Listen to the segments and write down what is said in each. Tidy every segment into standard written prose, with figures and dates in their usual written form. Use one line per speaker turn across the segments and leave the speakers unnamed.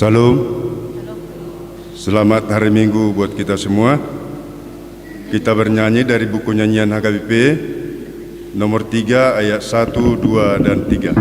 Salam. Selamat hari Minggu buat kita semua. Kita bernyanyi dari buku nyanyian HKBP nomor 3 ayat 1, 2, dan 3.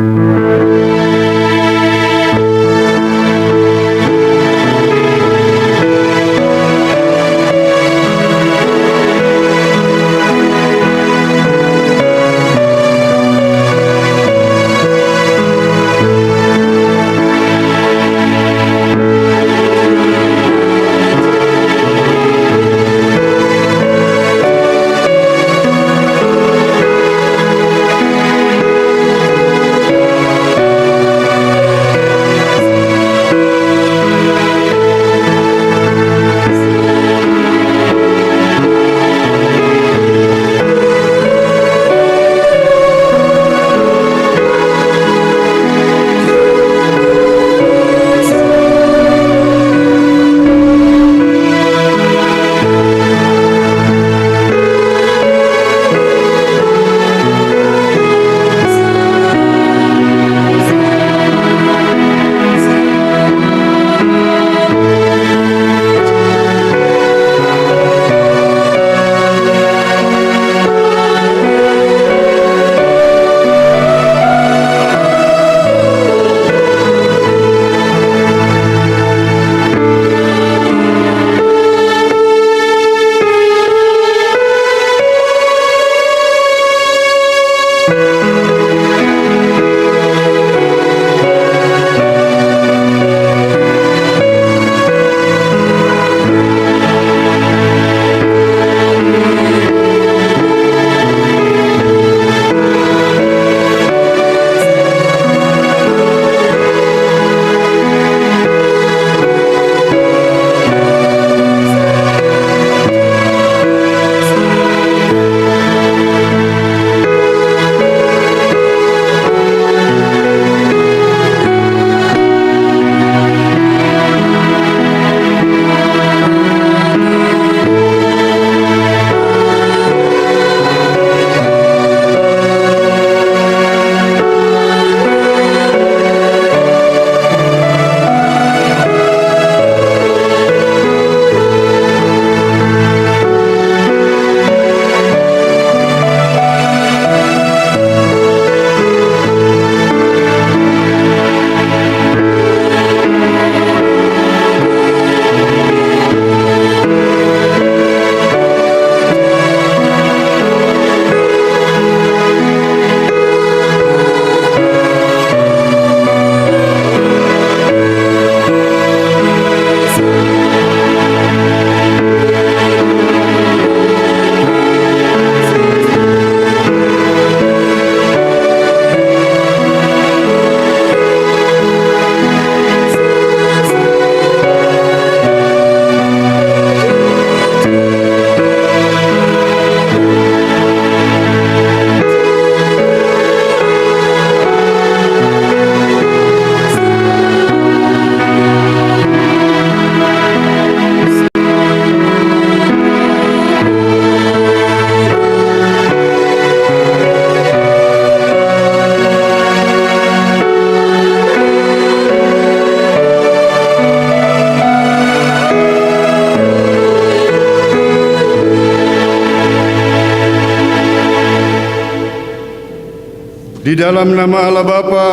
Di dalam nama Allah Bapa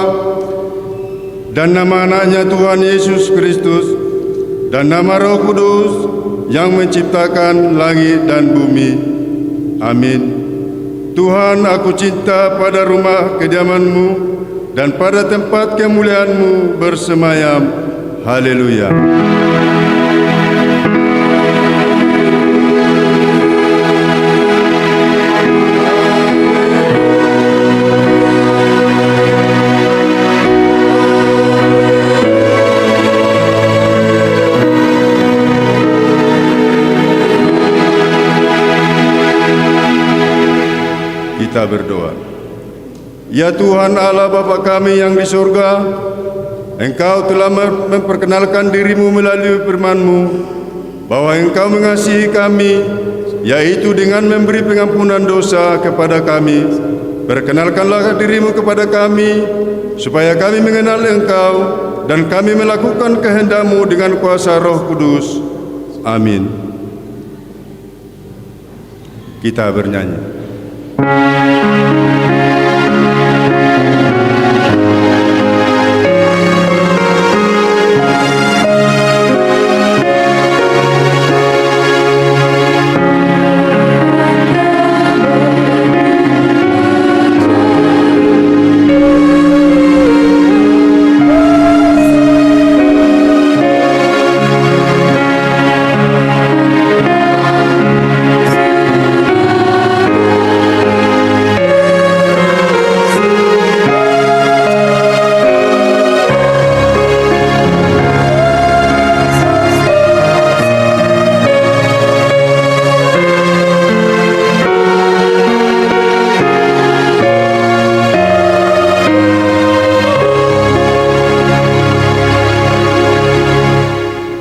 dan nama anaknya Tuhan Yesus Kristus dan nama Roh Kudus yang menciptakan langit dan bumi. Amin. Tuhan, aku cinta pada rumah kediaman-Mu dan pada tempat kemuliaan-Mu bersemayam. Haleluya. Kita berdoa. Ya Tuhan Allah Bapa kami yang di surga, Engkau telah memperkenalkan diri-Mu melalui firman-Mu, bahwa Engkau mengasihi kami, yaitu dengan memberi pengampunan dosa kepada kami. Perkenalkanlah diri-Mu kepada kami, supaya kami mengenal Engkau, dan kami melakukan kehendak-Mu dengan kuasa Roh Kudus. Amin. Kita bernyanyi.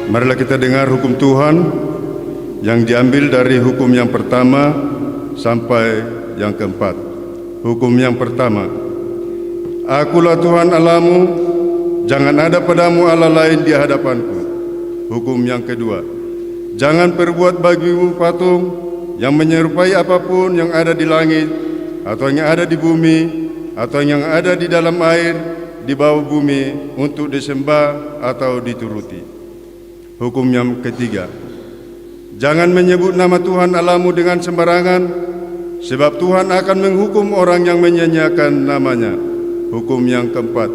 Marilah kita dengar hukum Tuhan yang diambil dari hukum yang pertama sampai yang keempat. Hukum yang pertama, Akulah Tuhan Allahmu, jangan ada padamu Allah lain di hadapanku. Hukum yang kedua, jangan perbuat bagimu patung yang menyerupai apapun yang ada di langit, atau yang ada di bumi, atau yang ada di dalam air, di bawah bumi, untuk disembah atau dituruti. Hukum yang ketiga, jangan menyebut nama Tuhan Allahmu dengan sembarangan, sebab Tuhan akan menghukum orang yang menyanyiakan namanya. Hukum yang keempat,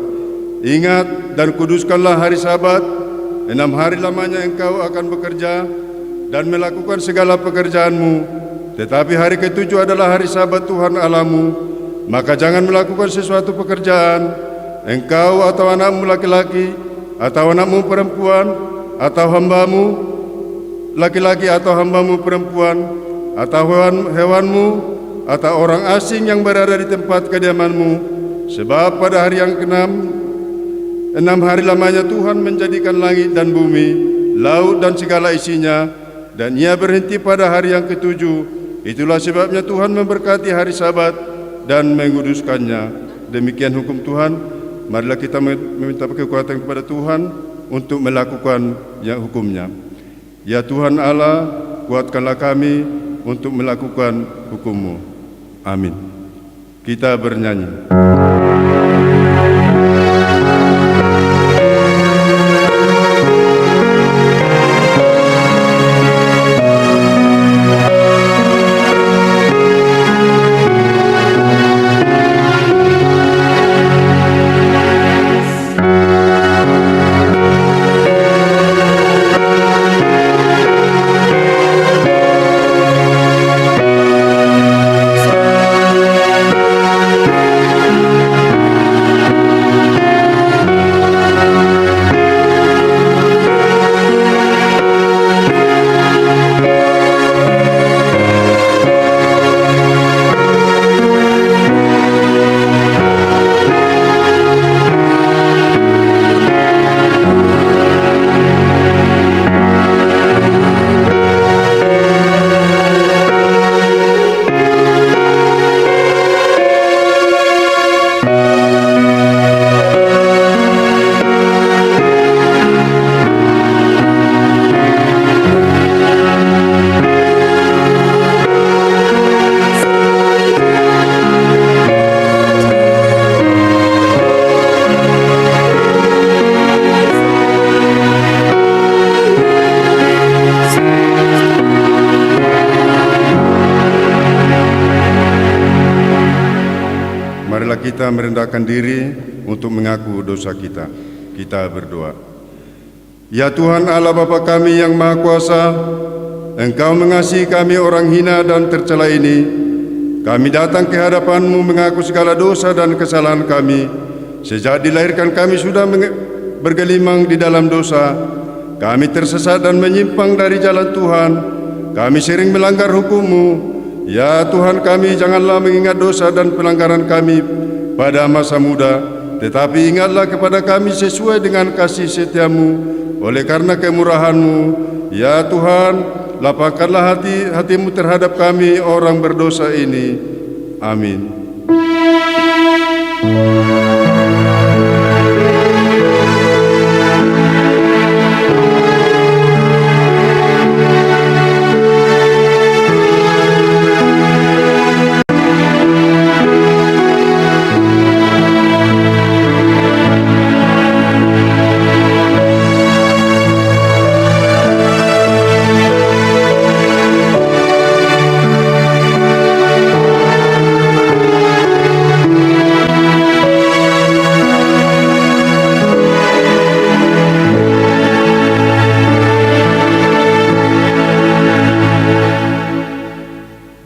ingat dan kuduskanlah hari Sabat. 6 hari lamanya engkau akan bekerja dan melakukan segala pekerjaanmu, tetapi hari ketujuh adalah hari Sabat Tuhan Allahmu. Maka jangan melakukan sesuatu pekerjaan, engkau atau anakmu laki-laki, atau anakmu perempuan, atau hambamu laki-laki atau hambamu perempuan, atau hewanmu, atau orang asing yang berada di tempat kediamanmu. Sebab pada hari yang ke-6, 6 hari lamanya Tuhan menjadikan langit dan bumi, laut dan segala isinya, dan Ia berhenti pada hari yang ke-7. Itulah sebabnya Tuhan memberkati hari Sabat dan menguduskannya. Demikian hukum Tuhan. Marilah kita meminta kekuatan kepada Tuhan untuk melakukan yang hukumnya. Ya Tuhan Allah, kuatkanlah kami untuk melakukan hukum-Mu. Amin. Kita bernyanyi. kita merendahkan diri untuk mengaku dosa kita. Kita berdoa. Ya Tuhan Allah Bapa kami yang Maha Kuasa, Engkau mengasihi kami orang hina dan tercela ini. Kami datang ke hadapan-Mu mengaku segala dosa dan kesalahan kami. Sejak dilahirkan kami sudah bergelimang di dalam dosa. Kami tersesat dan menyimpang dari jalan Tuhan. Kami sering melanggar hukum-Mu. Ya Tuhan kami, janganlah mengingat dosa dan pelanggaran kami pada masa muda, tetapi ingatlah kepada kami sesuai dengan kasih setia-Mu. Oleh karena kemurahan-Mu, ya Tuhan, lapangkanlah hati-Mu terhadap kami orang berdosa ini. Amin.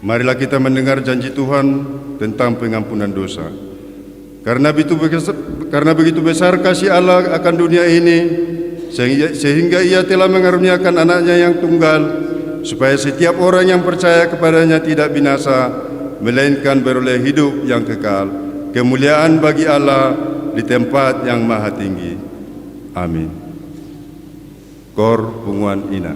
Marilah kita mendengar janji Tuhan tentang pengampunan dosa. Karena begitu besar kasih Allah akan dunia ini, sehingga Ia telah mengaruniakan anaknya yang tunggal, supaya setiap orang yang percaya kepadanya tidak binasa, melainkan beroleh hidup yang kekal. Kemuliaan bagi Allah di tempat yang maha tinggi. Amin. Kor Punguan Ina.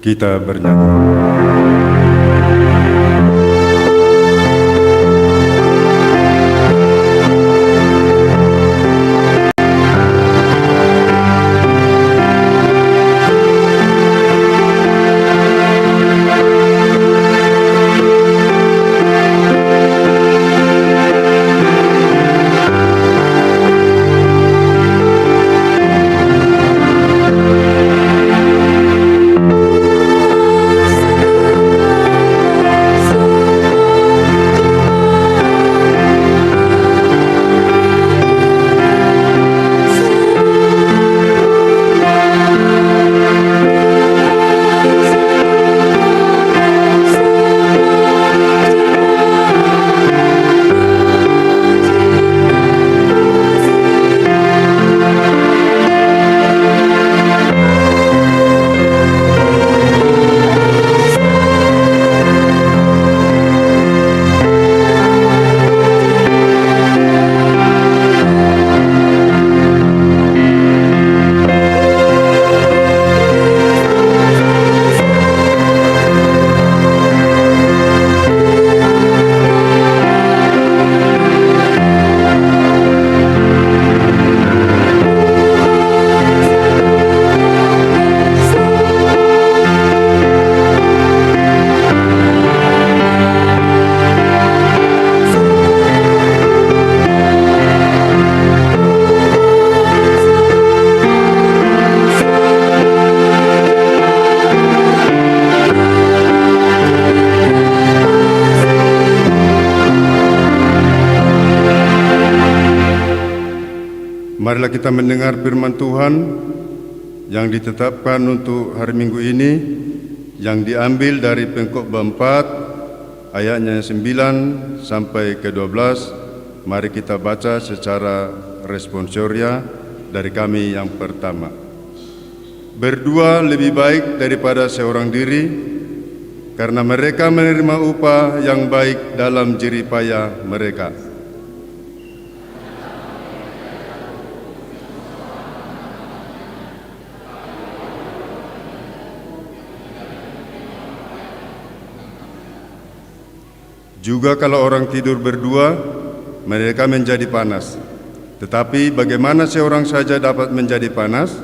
Kita bernyanyi. Marilah kita mendengar firman Tuhan yang ditetapkan untuk hari Minggu ini, yang diambil dari Pengkhotbah 4 ayatnya 9 sampai ke 12. Mari kita baca secara responsoria dari kami yang pertama. Berdua lebih baik daripada seorang diri, karena mereka menerima upah yang baik dalam jerih payah mereka. Juga kalau orang tidur berdua, mereka menjadi panas. Tetapi bagaimana seorang saja dapat menjadi panas?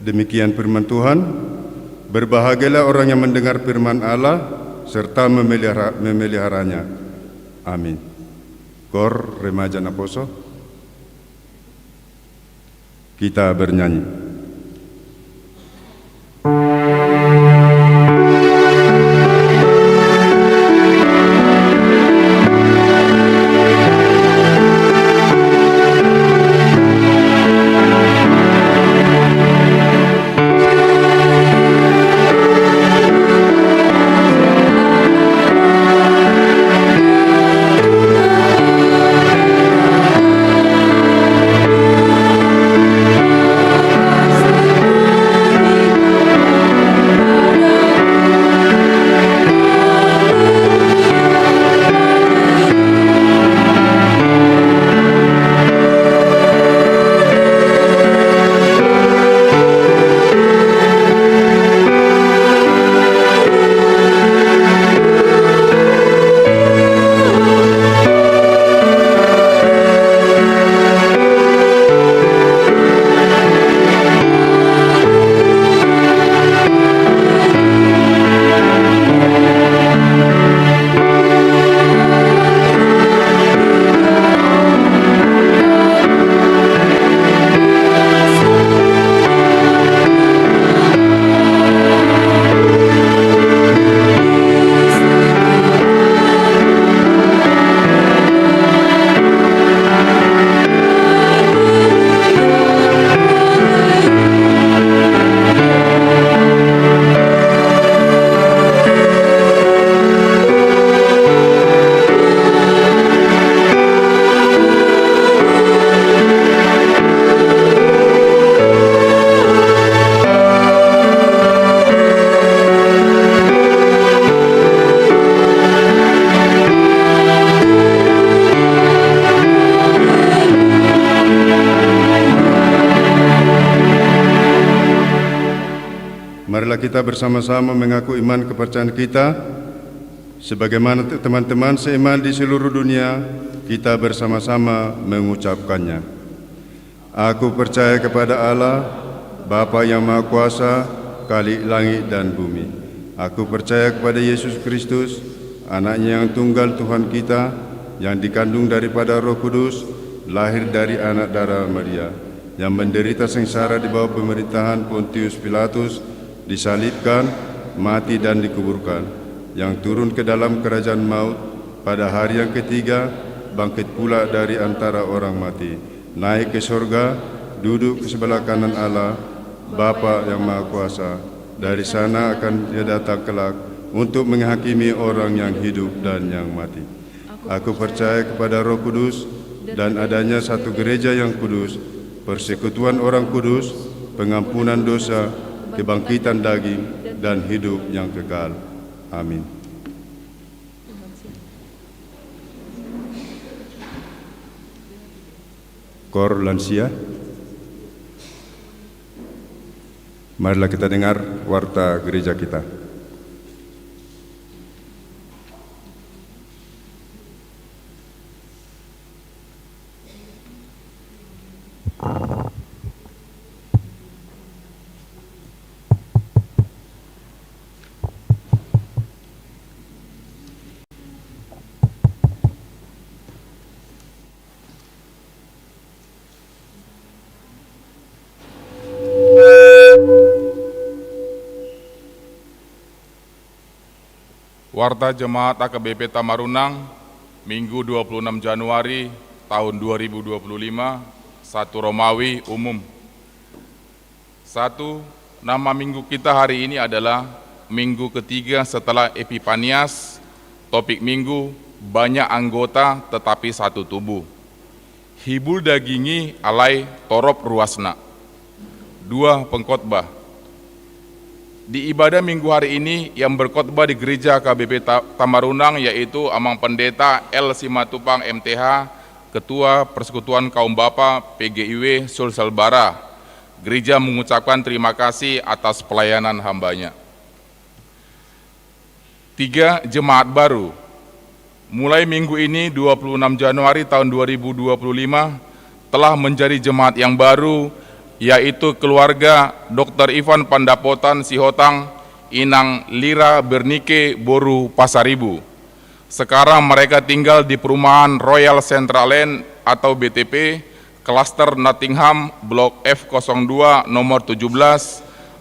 Demikian firman Tuhan. Berbahagialah orang yang mendengar firman Allah serta memeliharanya. Amin. Kor remaja naposo. Kita bernyanyi. marilah kita bersama-sama mengaku iman kepercayaan kita. Sebagaimana teman-teman seiman di seluruh dunia, kita bersama-sama mengucapkannya. Aku percaya kepada Allah, Bapa yang Maha Kuasa, Khalik langit dan bumi. Aku percaya kepada Yesus Kristus, Anaknya yang tunggal Tuhan kita, yang dikandung daripada Roh Kudus, lahir dari anak darah Maria, yang menderita sengsara di bawah pemerintahan Pontius Pilatus, disalibkan, mati dan dikuburkan, yang turun ke dalam kerajaan maut, pada hari yang ketiga bangkit pula dari antara orang mati, naik ke surga, duduk ke sebelah kanan Allah, Bapa yang Maha Kuasa. Dari sana akan Dia datang kelak untuk menghakimi orang yang hidup dan yang mati. Aku percaya kepada Roh Kudus dan adanya satu gereja yang kudus, persekutuan orang kudus, pengampunan dosa, kebangkitan daging, dan hidup yang kekal. Amin. Kor lansia, marilah kita dengar warta gereja kita.
Warta Jemaat AKBP Tamarunang, Minggu 26 Januari tahun 2025, 1 Romawi umum. 1. Nama minggu kita hari ini adalah minggu ketiga setelah Epifanias. Topik minggu, banyak anggota tetapi satu tubuh. Hibul dagingi alai torop ruasna. 2. Pengkhotbah. Di ibadah minggu hari ini yang berkhotbah di gereja KBP Tamarunang yaitu Amang Pendeta L. Simatupang MTH, Ketua Persekutuan Kaum Bapa PGIW Sulsel Bara. Gereja mengucapkan terima kasih atas pelayanan hambanya. 3. Jemaat baru. Mulai minggu ini 26 Januari tahun 2025 telah menjadi jemaat yang baru, yaitu keluarga Dr. Ivan Pandapotan Sihotang, Inang Lira Bernike Boru Pasaribu. Sekarang mereka tinggal di perumahan Royal Central Land atau BTP, Klaster Nottingham, Blok F02, nomor 17,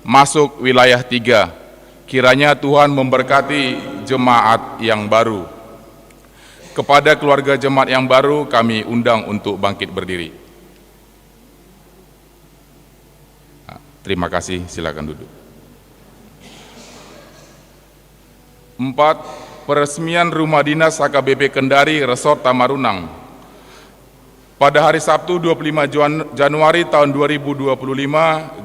masuk wilayah 3. Kiranya Tuhan memberkati jemaat yang baru. Kepada keluarga jemaat yang baru, kami undang untuk bangkit berdiri. Terima kasih, silakan duduk. 4. Peresmian Rumah Dinas AKBP Kendari Resort Tamarunang. Pada hari Sabtu 25 Januari tahun 2025,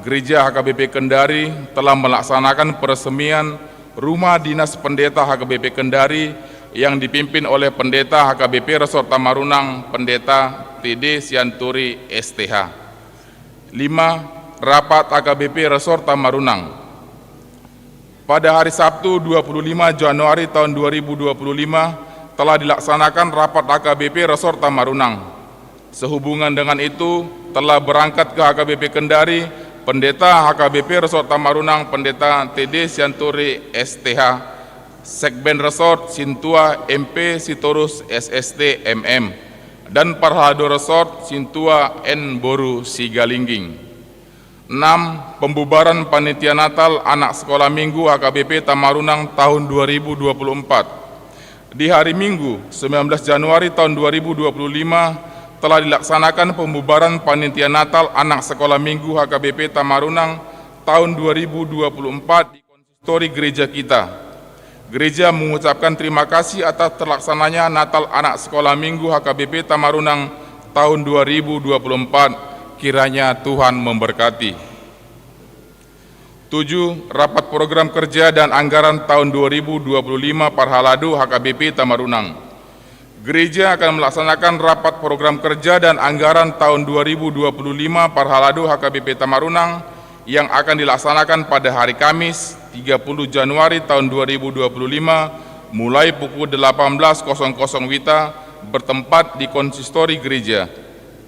Gereja HKBP Kendari telah melaksanakan peresmian Rumah Dinas Pendeta HKBP Kendari yang dipimpin oleh Pendeta HKBP Resort Tamarunang, Pendeta TD Sianturi STH. 5. Rapat AKBP Resort Tamarunang. Pada hari Sabtu 25 Januari tahun 2025 telah dilaksanakan rapat AKBP Resort Tamarunang. Sehubungan dengan itu telah berangkat ke HKBP Kendari Pendeta HKBP Resort Tamarunang, Pendeta TD Sianturi STH, Sekben Resort Sintua MP Sitorus SST MM, dan Parhado Resort Sintua N Boru Sigalingging. 6. Pembubaran Panitia Natal Anak Sekolah Minggu HKBP Tamarunang tahun 2024. Di hari Minggu 19 Januari tahun 2025 telah dilaksanakan pembubaran Panitia Natal Anak Sekolah Minggu HKBP Tamarunang tahun 2024 di konsistori gereja kita. Gereja mengucapkan terima kasih atas terlaksananya Natal Anak Sekolah Minggu HKBP Tamarunang tahun 2024. Kiranya Tuhan memberkati. 7. Rapat program kerja dan anggaran tahun 2025 Parhaladu HKBP Tamarunang. Gereja akan melaksanakan rapat program kerja dan anggaran tahun 2025 Parhaladu HKBP Tamarunang yang akan dilaksanakan pada hari Kamis 30 Januari tahun 2025 mulai pukul 18.00 WITA bertempat di konsistori gereja.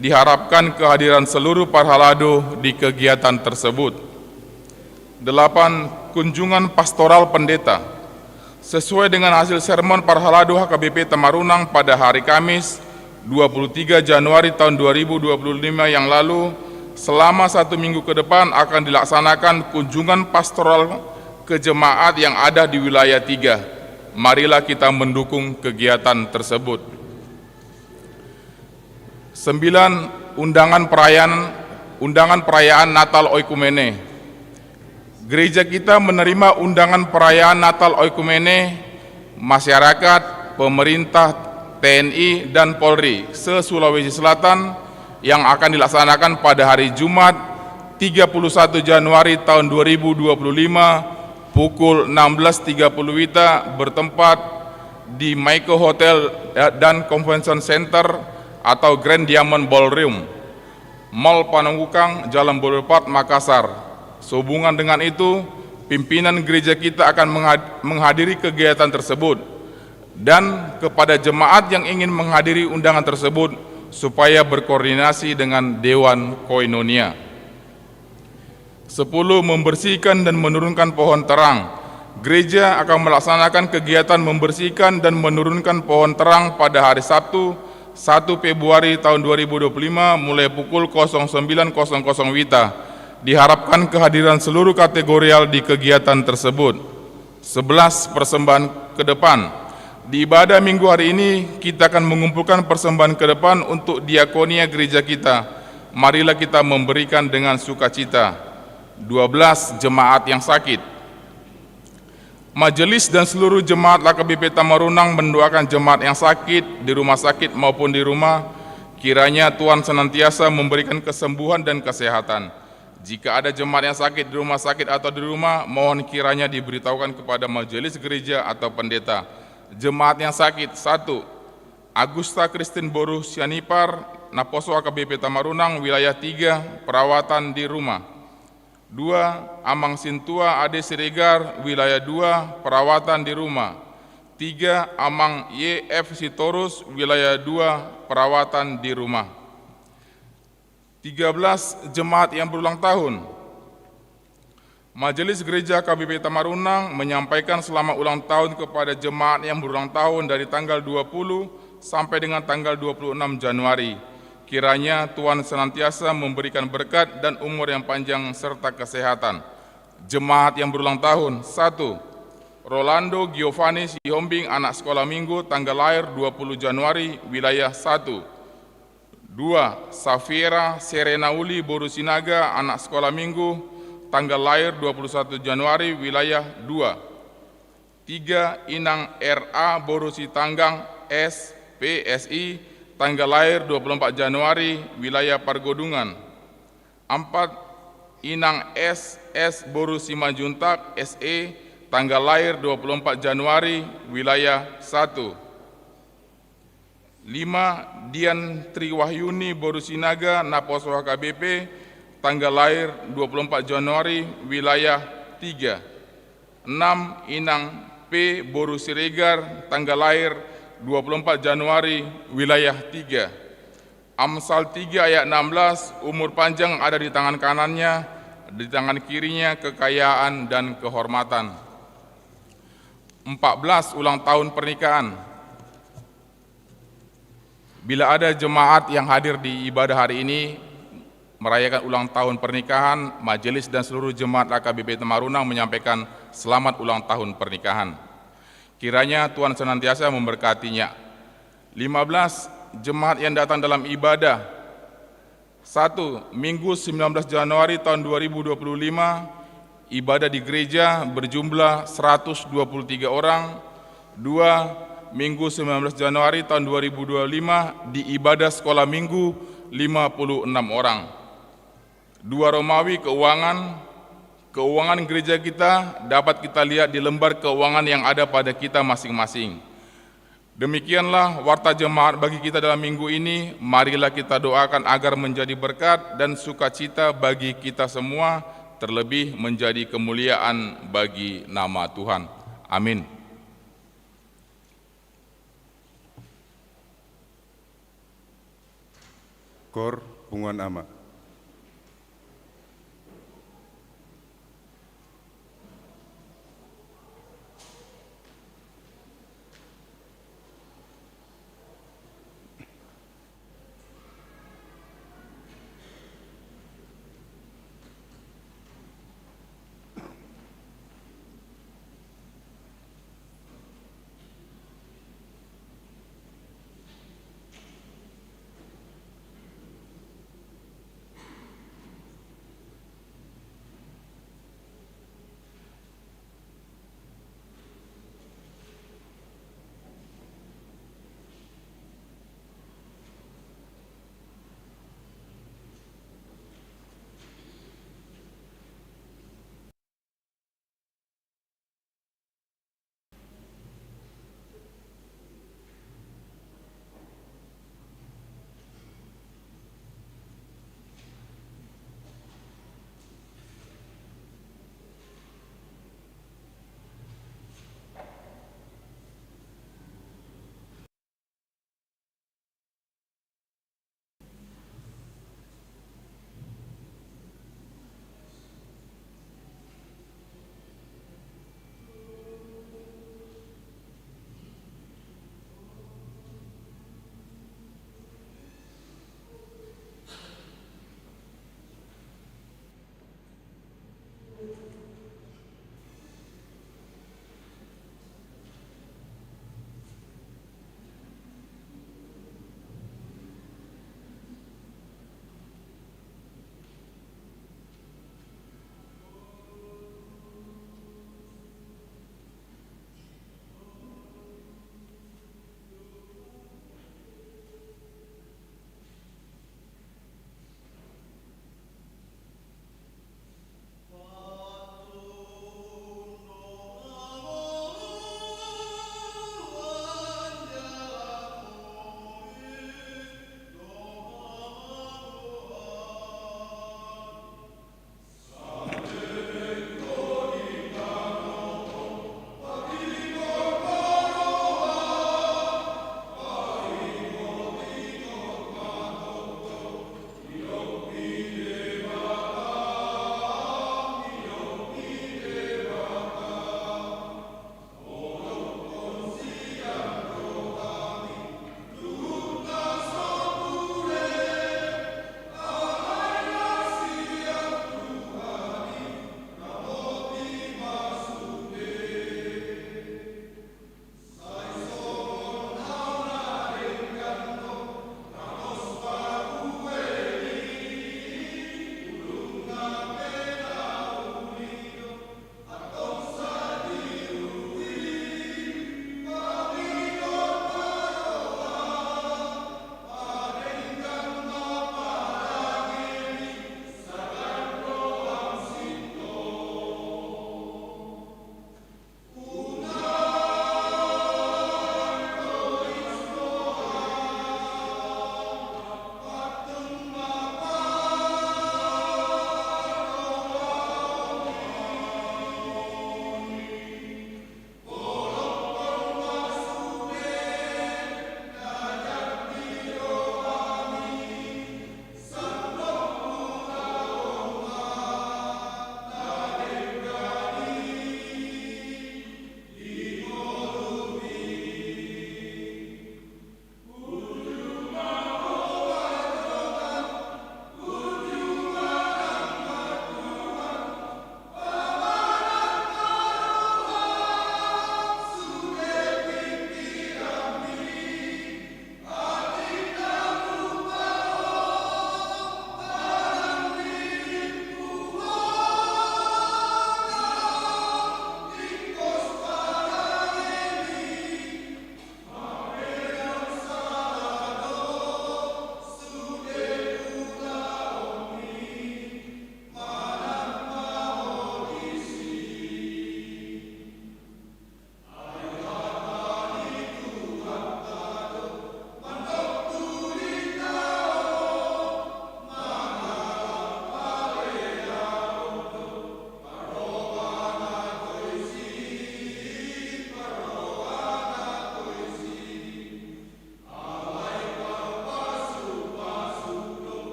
Diharapkan kehadiran seluruh parhalado di kegiatan tersebut. 8. Kunjungan pastoral pendeta. Sesuai dengan hasil sermon parhalado HKBP Tamarunang pada hari Kamis 23 Januari tahun 2025 yang lalu, selama 1 minggu ke depan akan dilaksanakan kunjungan pastoral ke jemaat yang ada di wilayah 3. Marilah kita mendukung kegiatan tersebut. 9. Undangan perayaan Natal Oikumene. Gereja kita menerima undangan perayaan Natal Oikumene masyarakat, pemerintah, TNI, dan Polri se-Sulawesi Selatan yang akan dilaksanakan pada hari Jumat 31 Januari tahun 2025 pukul 16.30 WITA bertempat di Maiko Hotel dan Convention Center atau Grand Diamond Ballroom, Mall Panungukang, Jalan Boulevard, Makassar. Sehubungan dengan itu, pimpinan gereja kita akan menghadiri kegiatan tersebut, dan kepada jemaat yang ingin menghadiri undangan tersebut supaya berkoordinasi dengan Dewan Koinonia. 10. Membersihkan dan menurunkan pohon terang. Gereja akan melaksanakan kegiatan membersihkan dan menurunkan pohon terang pada hari Sabtu 1 Februari tahun 2025 mulai pukul 09.00 WITA. Diharapkan kehadiran seluruh kategorial di kegiatan tersebut. 11. Persembahan ke depan. Di ibadah minggu hari ini, kita akan mengumpulkan persembahan ke depan untuk diakonia gereja kita. Marilah kita memberikan dengan sukacita. 12. Jemaat yang sakit. Majelis dan seluruh jemaat LKBP Tamarunang mendoakan jemaat yang sakit di rumah sakit maupun di rumah. Kiranya Tuhan senantiasa memberikan kesembuhan dan kesehatan. Jika ada jemaat yang sakit di rumah sakit atau di rumah, mohon kiranya diberitahukan kepada majelis gereja atau pendeta. Jemaat yang sakit. 1. Agusta Christine Boru Sianipar, Naposo HKBP Tamarunang, wilayah 3, perawatan di rumah. 2. Amang Sintua Ade Siregar, wilayah 2, perawatan di rumah. 3. Amang YF Sitorus, wilayah 2, perawatan di rumah. 13. Jemaat yang berulang tahun. Majelis Gereja KBP Tamarunang menyampaikan selamat ulang tahun kepada jemaat yang berulang tahun dari tanggal 20 sampai dengan tanggal 26 Januari. Kiranya Tuhan senantiasa memberikan berkat dan umur yang panjang serta kesehatan. Jemaat yang berulang tahun. 1. Rolando Giovanni Sihombing, anak sekolah minggu, tanggal lahir 20 Januari, wilayah 1. 2. Safira Serenauli Borusinaga, anak sekolah minggu, tanggal lahir 21 Januari, wilayah 2. 3. Inang R.A. Borusi Tanggang, S.P.S.I., tanggal lahir 24 Januari, wilayah Pargodungan. 4. Inang S.S. Borusi Majuntak, S.E., tanggal lahir 24 Januari, wilayah 1. 5. Dian Triwahyuni Borusinaga, Naposo HKBP, tanggal lahir 24 Januari, wilayah 3. 6. Inang P. Boru Siregar, tanggal lahir 24 Januari, wilayah 3. Amsal 3 ayat 16, umur panjang ada di tangan kanannya, di tangan kirinya kekayaan dan kehormatan. 14. Ulang tahun pernikahan. Bila ada jemaat yang hadir di ibadah hari ini merayakan ulang tahun pernikahan, majelis dan seluruh jemaat LKBP Tamarunang menyampaikan selamat ulang tahun pernikahan. Kiranya Tuhan senantiasa memberkatinya. 15. Jemaat yang datang dalam ibadah. 1. Minggu 19 Januari tahun 2025, ibadah di gereja berjumlah 123 orang. 2. Minggu 19 Januari tahun 2025 di ibadah sekolah minggu 56 orang. 2 Romawi keuangan gereja kita dapat kita lihat di lembar keuangan yang ada pada kita masing-masing. Demikianlah warta jemaat bagi kita dalam minggu ini. Marilah kita doakan agar menjadi berkat dan sukacita bagi kita semua. terlebih menjadi kemuliaan bagi nama Tuhan. Amin.
Kor Punguan Ama.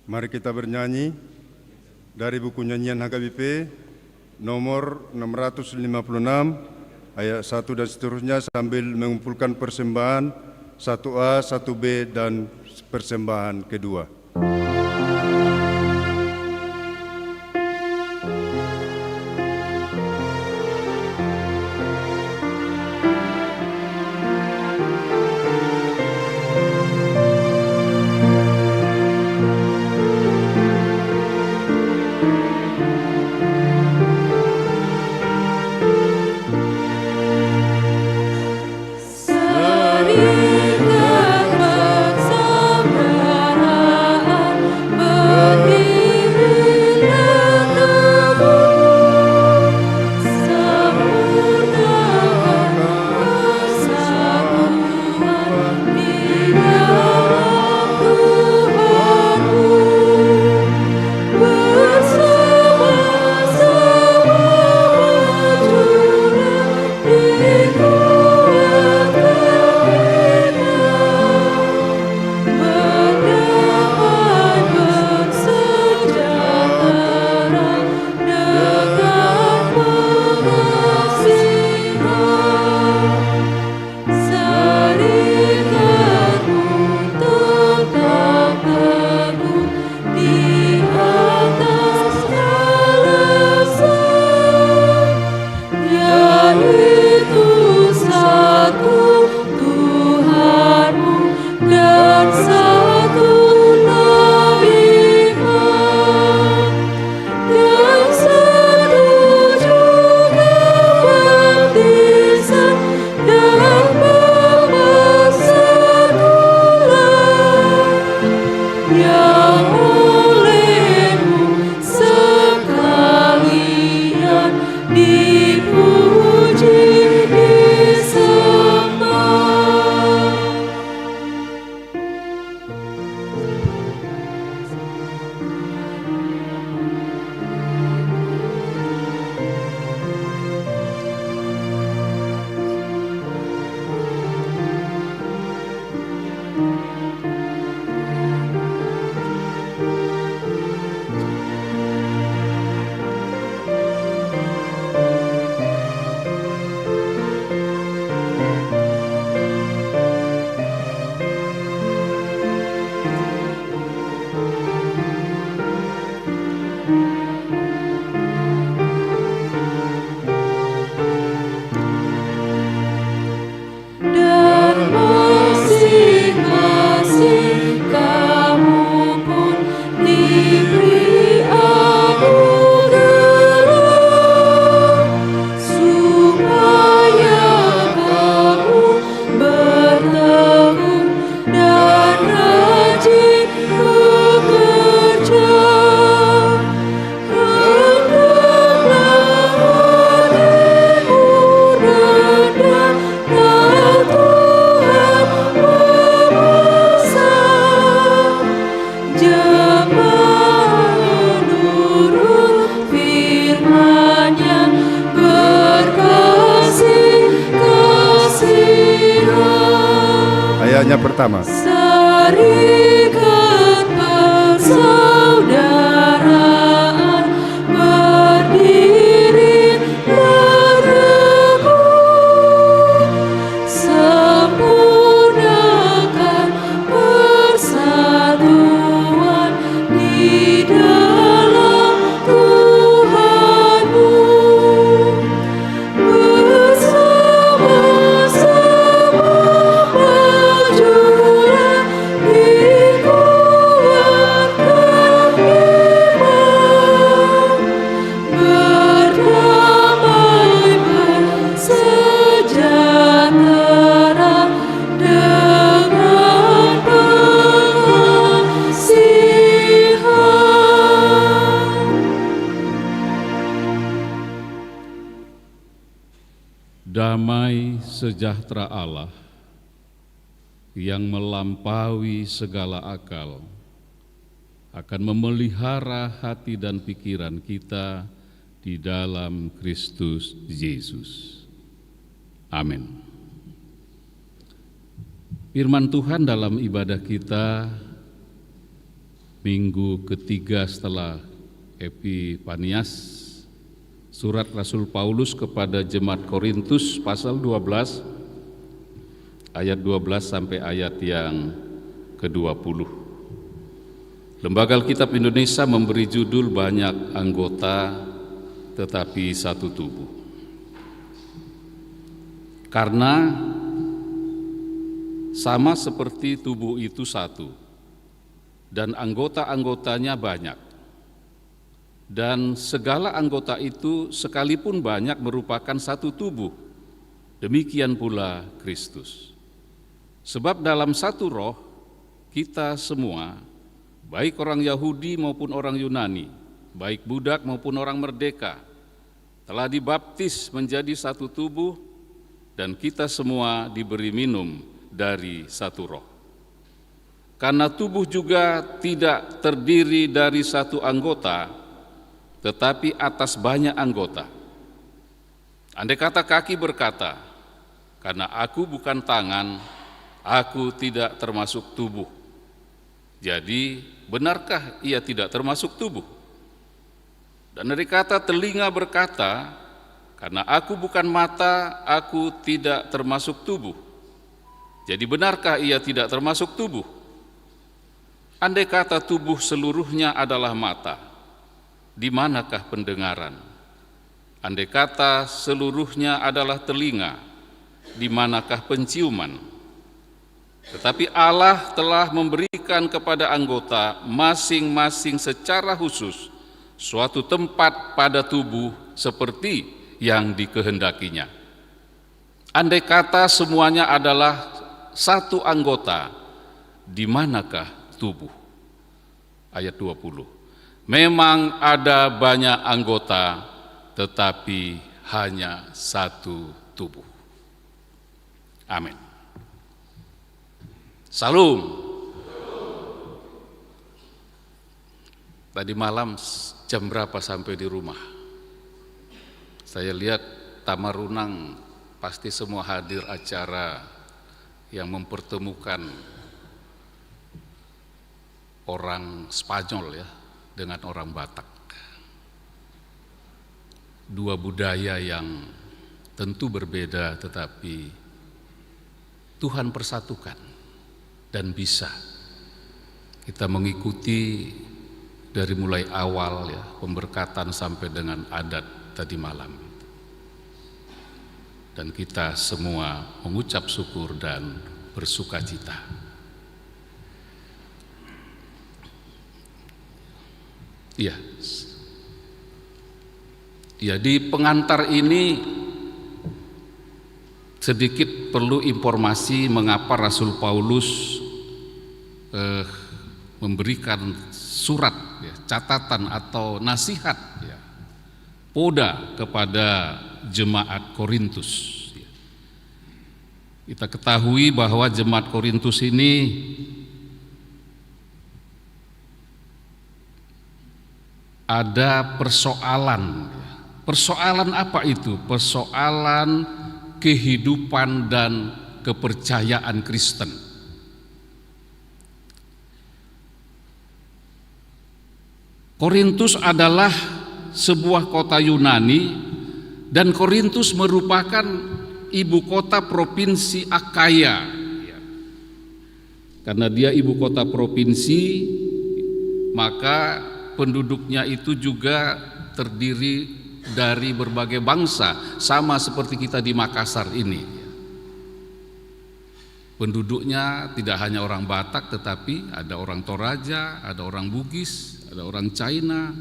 Mari kita bernyanyi dari buku nyanyian HKBP nomor 656 ayat 1 dan seterusnya sambil mengumpulkan persembahan 1A, 1B dan persembahan kedua. Ayatnya pertama.
Serikat persaudaraan berdiri berteguh, sempurnakan persatuan di dalam Tuhanmu.
Damai sejahtera Allah yang melampaui segala akal akan memelihara hati dan pikiran kita di dalam Kristus Yesus. Amin. Firman Tuhan dalam ibadah kita minggu ketiga setelah Epifanias, surat Rasul Paulus kepada jemaat Korintus pasal 12 ayat 12 sampai ayat yang ke-20. Lembaga Alkitab Indonesia memberi judul banyak anggota tetapi satu tubuh. Karena sama seperti tubuh itu satu dan anggota-anggotanya banyak, dan segala anggota itu sekalipun banyak merupakan satu tubuh, demikian pula Kristus. Sebab dalam satu roh kita semua, baik orang Yahudi maupun orang Yunani, baik budak maupun orang merdeka, telah dibaptis menjadi satu tubuh, dan kita semua diberi minum dari satu roh. Karena tubuh juga tidak terdiri dari satu anggota, tetapi atas banyak anggota. Andai kata kaki berkata, karena aku bukan tangan, aku tidak termasuk tubuh. Jadi, benarkah ia tidak termasuk tubuh? Dan dari kata telinga berkata, karena aku bukan mata, aku tidak termasuk tubuh. Jadi benarkah ia tidak termasuk tubuh? Andai kata tubuh seluruhnya adalah mata, di manakah pendengaran? Andai kata seluruhnya adalah telinga, di manakah penciuman? Tetapi Allah telah memberikan kepada anggota masing-masing secara khusus suatu tempat pada tubuh seperti yang dikehendakinya. Andai kata semuanya adalah satu anggota, di manakah tubuh? Ayat 20. Memang ada banyak anggota, tetapi hanya satu tubuh. Amin. Salam. Tadi malam jam berapa sampai di rumah? Saya lihat Tamarunang pasti semua hadir acara yang mempertemukan orang Spanyol ya dengan orang Batak. Dua budaya yang tentu berbeda tetapi Tuhan persatukan. Dan bisa kita mengikuti dari mulai awal ya, pemberkatan sampai dengan adat tadi malam. Dan kita semua mengucap syukur dan bersukacita. Iya. Ya, di pengantar ini sedikit perlu informasi mengapa Rasul Paulus memberikan surat ya, catatan atau nasihat ya, poda kepada jemaat Korintus. Ya. Kita ketahui bahwa jemaat Korintus ini ada persoalan. Ya. Persoalan apa itu? Persoalan kehidupan dan kepercayaan Kristen. Korintus adalah sebuah kota Yunani dan Korintus merupakan ibu kota provinsi Akaya. Karena dia ibu kota provinsi, maka penduduknya itu juga terdiri dari berbagai bangsa, sama seperti kita di Makassar ini. Penduduknya tidak hanya orang Batak, tetapi ada orang Toraja, ada orang Bugis, ada orang China.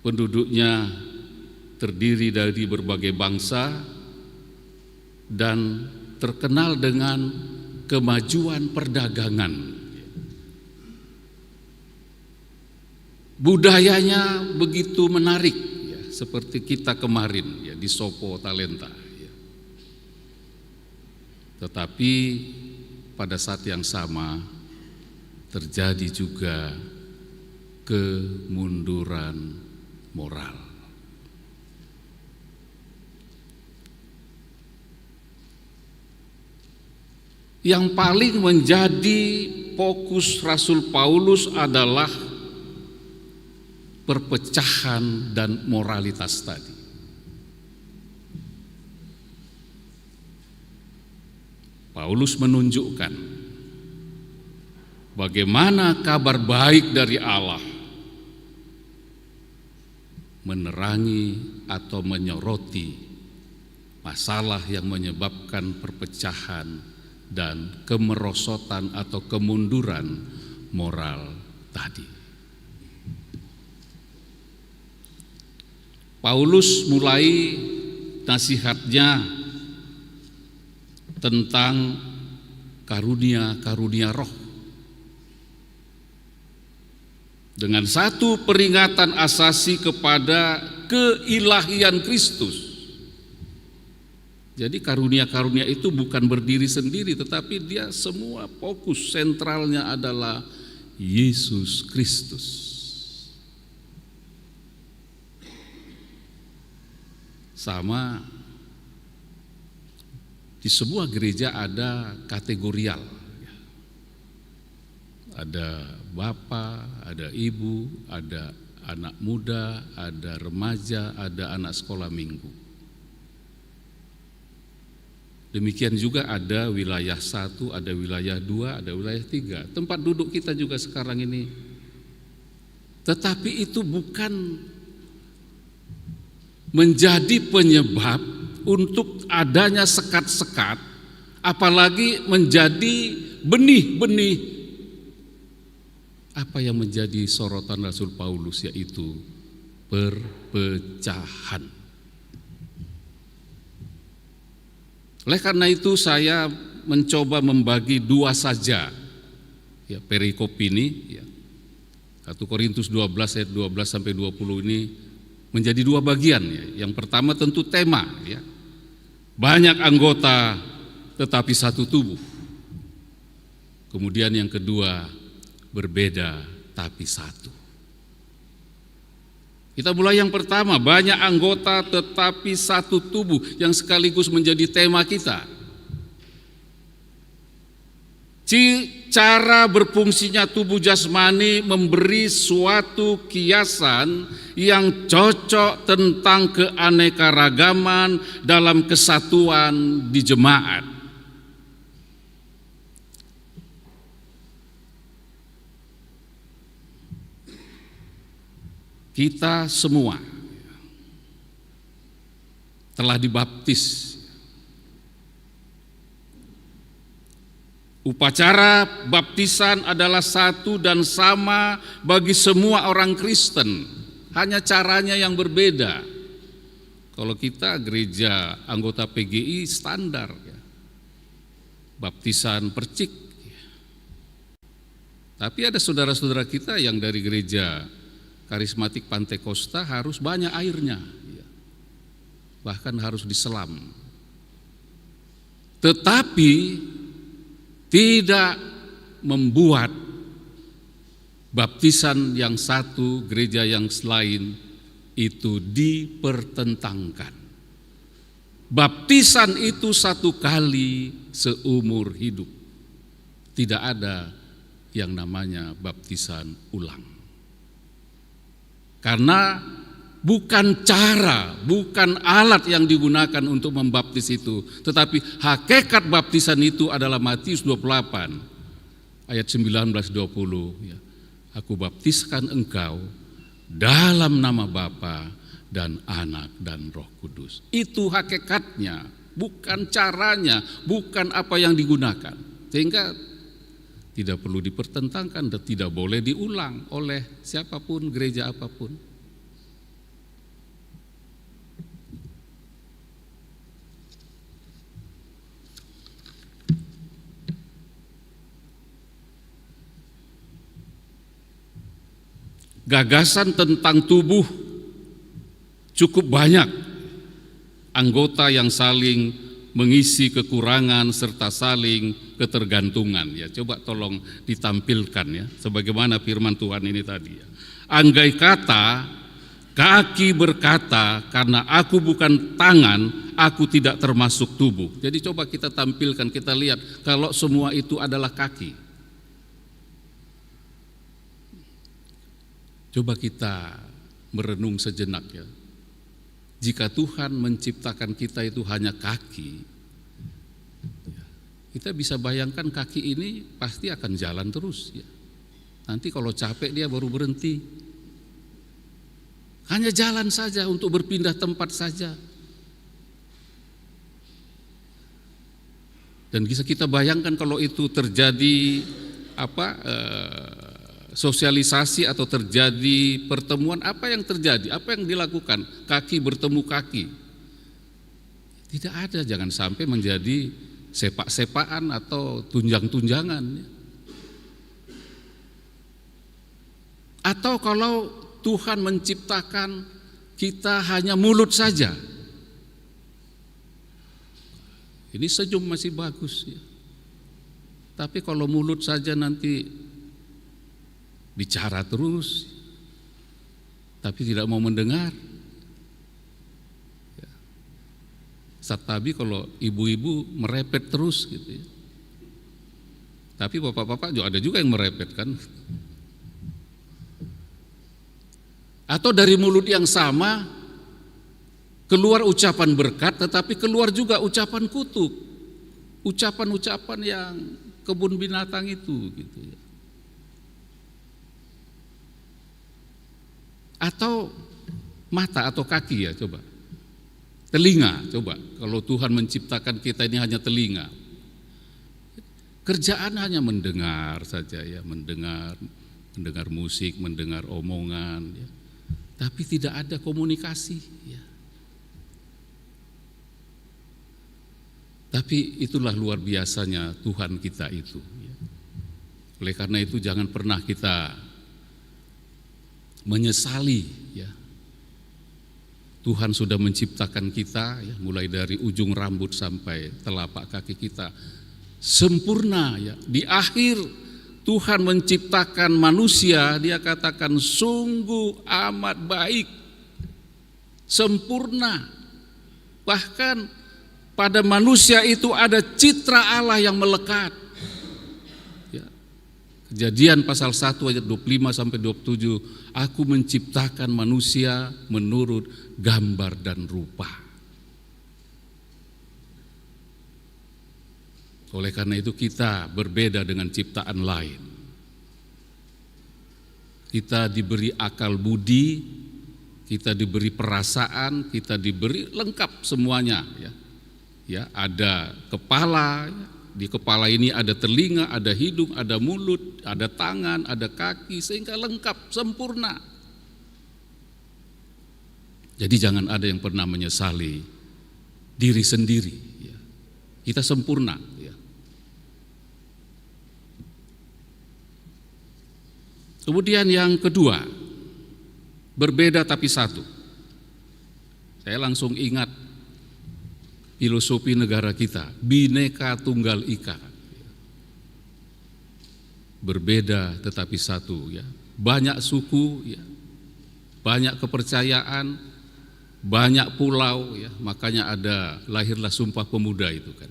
Penduduknya terdiri dari berbagai bangsa dan terkenal dengan kemajuan perdagangan. Budayanya begitu menarik, ya, seperti kita kemarin ya, di Sopo Talenta. Ya. Tetapi pada saat yang sama terjadi juga kemunduran moral. yang paling menjadi fokus Rasul Paulus adalah perpecahan dan moralitas tadi. Paulus menunjukkan bagaimana kabar baik dari Allah menerangi atau menyoroti masalah yang menyebabkan perpecahan dan kemerosotan atau kemunduran moral tadi. Paulus mulai nasihatnya tentang karunia-karunia roh dengan satu peringatan asasi kepada keilahian Kristus. Jadi karunia-karunia itu bukan berdiri sendiri, tetapi dia semua fokus sentralnya adalah Yesus Kristus. Sama di sebuah gereja ada kategorial. Ada bapak, ada ibu, ada anak muda, ada remaja, ada anak sekolah minggu. Demikian juga ada wilayah 1, ada wilayah 2, ada wilayah 3. Tempat duduk kita juga sekarang ini. Tetapi itu bukan menjadi penyebab untuk adanya sekat-sekat, apalagi menjadi benih-benih apa yang menjadi sorotan Rasul Paulus, yaitu perpecahan. Oleh karena itu saya mencoba membagi dua saja ya, perikop ini ya. 1 Korintus 12 ayat 12 sampai 20 ini menjadi dua bagian ya. Yang pertama tentu tema ya. Banyak anggota tetapi satu tubuh. Kemudian yang kedua, berbeda tapi satu. Kita mulai yang pertama, banyak anggota tetapi satu tubuh, yang sekaligus menjadi tema kita. Cara berfungsinya tubuh jasmani memberi suatu kiasan yang cocok tentang keanekaragaman dalam kesatuan di jemaat. Kita semua telah dibaptis. Upacara baptisan adalah satu dan sama bagi semua orang Kristen, hanya caranya yang berbeda. Kalau kita gereja anggota PGI standar, ya. Baptisan percik. Tapi ada saudara-saudara kita yang dari gereja karismatik Pantekosta harus banyak airnya, ya. Bahkan harus diselam. Tetapi tidak membuat baptisan yang satu, gereja yang lain itu dipertentangkan. Baptisan itu satu kali seumur hidup. Tidak ada yang namanya baptisan ulang. Karena bukan cara, bukan alat yang digunakan untuk membaptis itu, tetapi hakikat baptisan itu adalah Matius 28 ayat 19-20 ya. Aku baptiskan engkau dalam nama Bapa dan Anak dan Roh Kudus. Itu hakikatnya, bukan caranya, bukan apa yang digunakan. Sehingga tidak perlu dipertentangkan dan tidak boleh diulang oleh siapapun, gereja apapun. Gagasan tentang tubuh cukup banyak, anggota yang saling mengisi kekurangan serta saling ketergantungan. Ya, coba tolong ditampilkan ya, sebagaimana firman Tuhan ini tadi. Ya. Andai kata kaki berkata, karena aku bukan tangan, aku tidak termasuk tubuh. Jadi coba kita tampilkan, kita lihat kalau semua itu adalah kaki. Coba kita merenung sejenak ya. Jika Tuhan menciptakan kita itu hanya kaki, kita bisa bayangkan kaki ini pasti akan jalan terus ya. Nanti kalau capek dia baru berhenti. Hanya jalan saja, untuk berpindah tempat saja. Dan bisa kita bayangkan kalau itu terjadi sosialisasi atau terjadi pertemuan, apa yang terjadi? Apa yang dilakukan? Kaki bertemu kaki. Tidak ada, jangan sampai menjadi sepak-sepaan atau tunjang-tunjangan. Atau kalau Tuhan menciptakan kita hanya mulut saja. Ini senyum masih bagus ya. Tapi kalau mulut saja nanti bicara terus, tapi tidak mau mendengar. Ya. Tapi kalau ibu-ibu merepet terus gitu ya. Tapi bapak-bapak juga ada juga yang merepet kan. Atau dari mulut yang sama keluar ucapan berkat, tetapi keluar juga ucapan kutuk, ucapan-ucapan yang kebun binatang itu gitu ya. Atau mata atau kaki ya, coba telinga, coba kalau Tuhan menciptakan kita ini hanya telinga, kerjaan hanya mendengar saja ya, mendengar musik, mendengar omongan ya. Tapi tidak ada komunikasi ya. Tapi itulah luar biasanya Tuhan kita itu ya. Oleh karena itu jangan pernah kita menyesali ya. Tuhan sudah menciptakan kita ya, mulai dari ujung rambut sampai telapak kaki kita sempurna ya. Di akhir Tuhan menciptakan manusia, dia katakan sungguh amat baik, sempurna. Bahkan pada manusia itu ada citra Allah yang melekat. Ya. Kejadian pasal 1 ayat 25 sampai 27, aku menciptakan manusia menurut gambar dan rupa. Oleh karena itu kita berbeda dengan ciptaan lain. Kita diberi akal budi, kita diberi perasaan, kita diberi lengkap semuanya ya. Ya, ada kepala, ya. Di kepala ini ada telinga, ada hidung, ada mulut, ada tangan, ada kaki, sehingga lengkap, sempurna. Jadi jangan ada yang pernah menyesali diri sendiri ya. Kita sempurna ya. Kemudian yang kedua, berbeda tapi satu. Saya langsung ingat filosofi negara kita, Bhinneka Tunggal Ika. Berbeda tetapi satu ya. Banyak suku ya. Banyak kepercayaan, banyak pulau ya. Makanya lahirlah Sumpah Pemuda itu kan.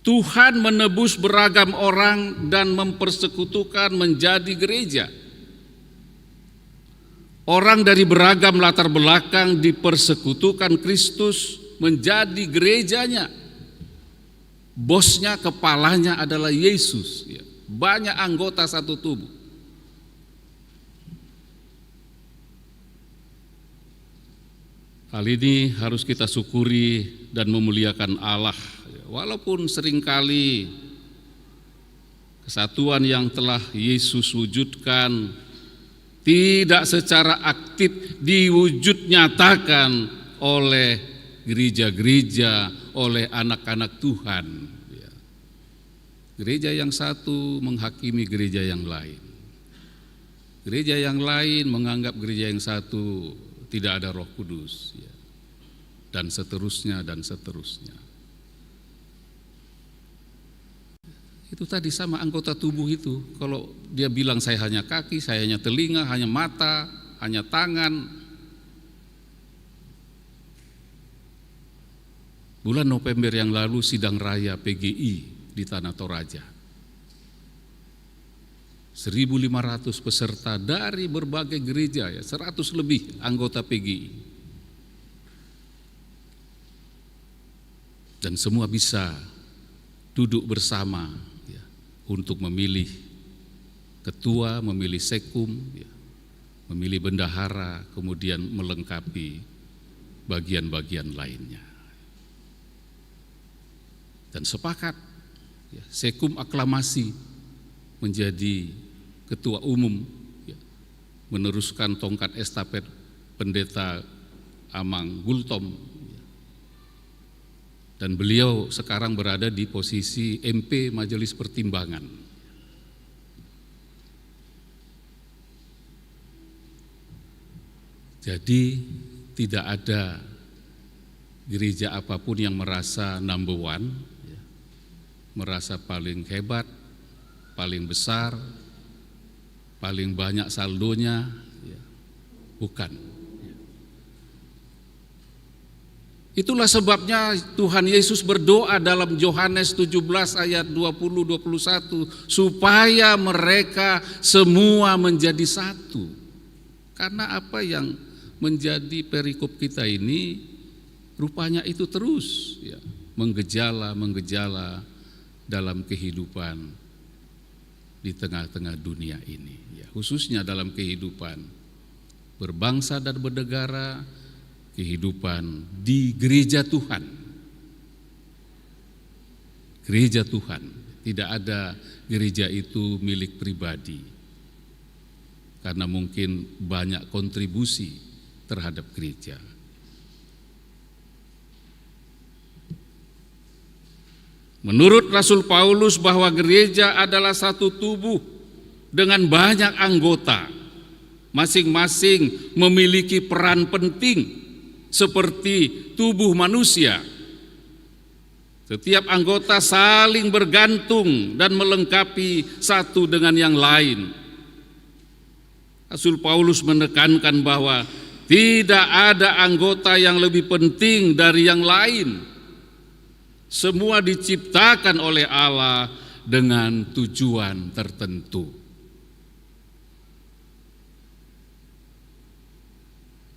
Tuhan menebus beragam orang dan mempersekutukan menjadi gereja. Orang dari beragam latar belakang dipersekutukan Kristus menjadi gerejanya. Bosnya, kepalanya adalah Yesus. Banyak anggota satu tubuh. Hal ini harus kita syukuri dan memuliakan Allah. Walaupun seringkali kesatuan yang telah Yesus wujudkan tidak secara aktif diwujud nyatakan oleh gereja-gereja, oleh anak-anak Tuhan. Gereja yang satu menghakimi gereja yang lain. Gereja yang lain menganggap gereja yang satu tidak ada Roh Kudus. Dan seterusnya, dan seterusnya. Itu tadi sama anggota tubuh itu. Kalau dia bilang saya hanya kaki, saya hanya telinga, hanya mata, hanya tangan. Bulan November yang lalu sidang raya PGI di Tanah Toraja. 1.500 peserta dari berbagai gereja, ya, 100 lebih anggota PGI. Dan semua bisa duduk bersama ya, untuk memilih ketua, memilih sekum, ya, memilih bendahara, kemudian melengkapi bagian-bagian lainnya. Dan sepakat, ya, sekum aklamasi menjadi ketua umum, ya, meneruskan tongkat estafet pendeta Amang Gultom, ya. Dan beliau sekarang berada di posisi MP Majelis Pertimbangan. Jadi tidak ada gereja apapun yang merasa number one, ya, merasa paling hebat, paling besar, paling banyak saldonya, ya, bukan. Itulah sebabnya Tuhan Yesus berdoa dalam Yohanes 17 ayat 20-21 supaya mereka semua menjadi satu. Karena apa yang menjadi perikop kita ini rupanya itu terus ya, menggejala dalam kehidupan di tengah-tengah dunia ini, ya, khususnya dalam kehidupan berbangsa dan bernegara, kehidupan di gereja Tuhan. Gereja Tuhan, tidak ada gereja itu milik pribadi, karena mungkin banyak kontribusi terhadap gereja. Menurut Rasul Paulus bahwa gereja adalah satu tubuh dengan banyak anggota, masing-masing memiliki peran penting seperti tubuh manusia. Setiap anggota saling bergantung dan melengkapi satu dengan yang lain. Rasul Paulus menekankan bahwa tidak ada anggota yang lebih penting dari yang lain. Semua diciptakan oleh Allah dengan tujuan tertentu.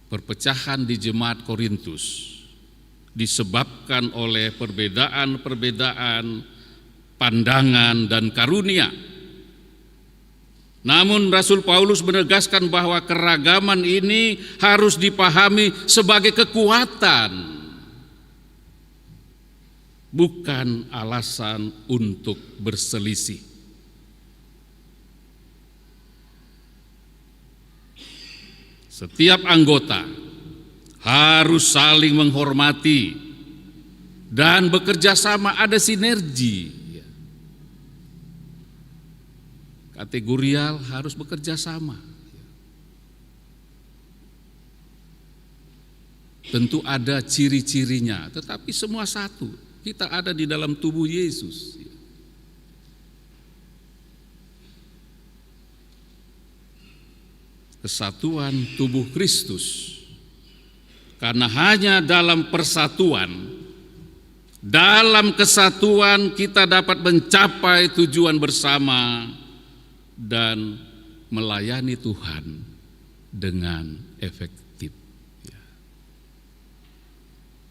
Perpecahan di jemaat Korintus disebabkan oleh perbedaan-perbedaan pandangan dan karunia. Namun Rasul Paulus menegaskan bahwa keragaman ini harus dipahami sebagai kekuatan, bukan alasan untuk berselisih. Setiap anggota harus saling menghormati dan bekerja sama, ada sinergi. Kategorial harus bekerja sama. Tentu ada ciri-cirinya, tetapi semua satu. Kita ada di dalam tubuh Yesus. Kesatuan tubuh Kristus, karena hanya dalam persatuan, dalam kesatuan kita dapat mencapai tujuan bersama dan melayani Tuhan dengan efektif.